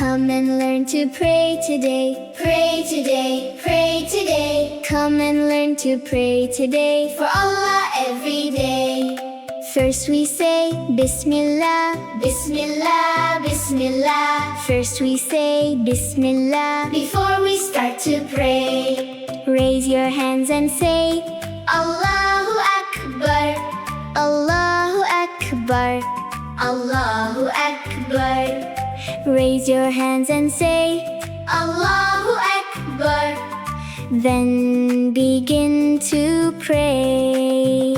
Come and learn to pray today. Pray today, pray today. Come and learn to pray today for Allah every day. First we say Bismillah, Bismillah, Bismillah. First we say Bismillah before we start to pray. Raise your hands and say Allahu Akbar, Allahu Akbar, Allahu Akbar. Raise your hands and say Allahu Akbar. Then begin to pray.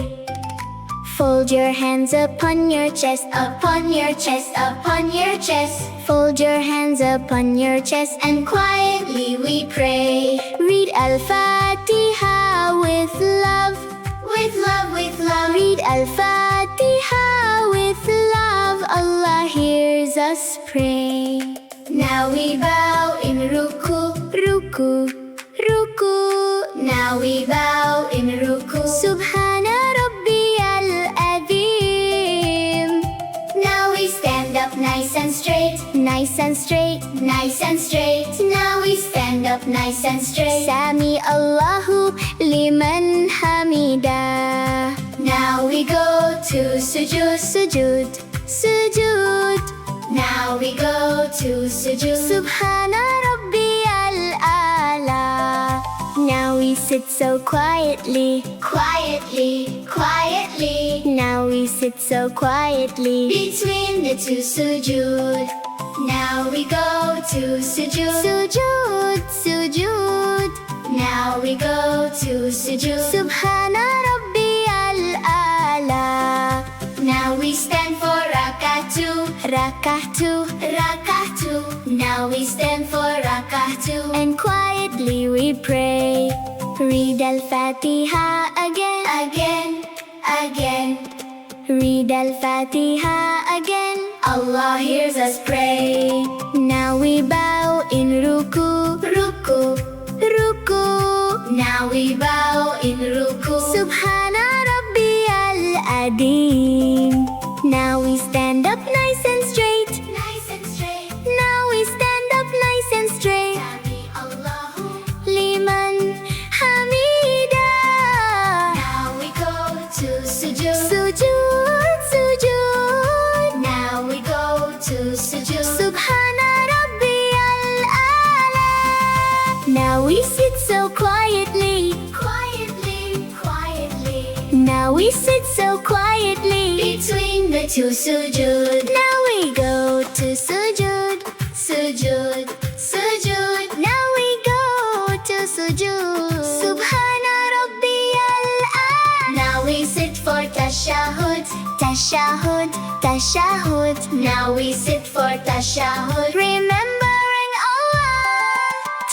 Fold your hands upon your chest, upon your chest, upon your chest. Fold your hands upon your chest and quietly we pray. Read Al-Fatihah with love, with love, with love. Read Al-Fatihah with love. Allah hears us pray. Now we bow in Ruku, Ruku, Ruku. Now we bow in Ruku. Subhana Rabbiyal Azim. Now we stand up nice and straight, nice and straight, nice and straight. Now we stand up nice and straight. Sami Allahu liman hamida. Now we go to sujood, sujood, sujood. Now we go to sujood. Subhana Rabbiyal A'la. Now we sit so quietly, quietly, quietly. Now we sit so quietly between the two sujood. Now we go to sujood, sujood, sujood. Now we go to sujood. Subhana Rabbiyal A'la. Now we stand for Rak'ah 2, Rak'ah 2, Rak'ah 2. Now we stand for Rak'ah 2 and quietly we pray. Read Al-Fatihah again, again, again. Read Al-Fatihah again. Allah hears us pray. Now we bow in Ruku, Ruku, Ruku. Now we bow in Ruku. Subhana Rabbiyal Adil. Now we stand up nice and straight, nice and straight. Now we stand up nice and straight. Sami Allahu liman hamida. Now we go to sujood, sujood, sujood. Now we go to sujood. Subhana Rabbiyal A'la. Now we sit so quietly, quietly, quietly. Now we sit so quietly between the two sujood. Now we go to sujood, sujood, sujood. Now we go to sujood. Subhana Rabbiyal A'la. Now we sit for Tashahhud, Tashahhud, Tashahhud. Now we sit for Tashahhud, remembering Allah.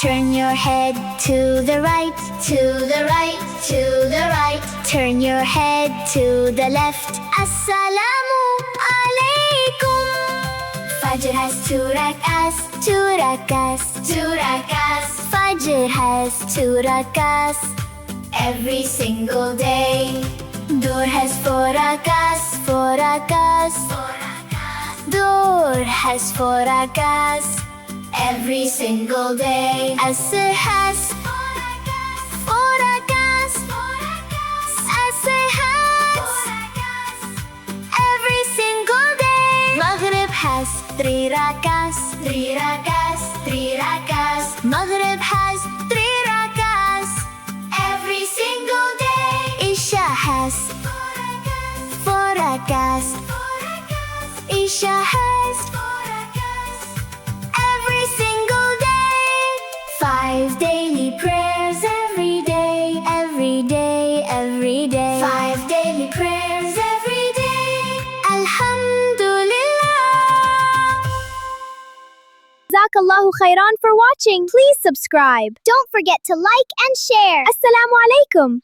Turn your head to the right, to the right, to the right. Turn your head to the left. Assalamu alaikum. Fajr has 2 rak'ahs, 2 rak'ahs, 2 rak'ahs. Fajr has 2 rak'ahs every single day. Dhuhr has 4 rak'ahs, 4 rak'ahs, 4 rak'ahs. Dhuhr has 4 rak'ahs every single day. Asr has 4 rak'ahs, 4 rak'ahs, 4 rak'ahs. Asr has 4 rak'ahs every single day. Maghrib has 3 rak'ahs, 3 rak'ahs, 3 rak'ahs. Maghrib has 3 rak'ahs every single day. Isha has 4 rak'ahs, 4 rak'ahs. Isha has 4 rak'ahs every single day. 5 daily prayers every day, every day, every day. 5 daily prayers every day. Alhamdulillah. Jazakallahu khairan for watching. Please subscribe. Don't forget to like and share. Assalamu alaikum.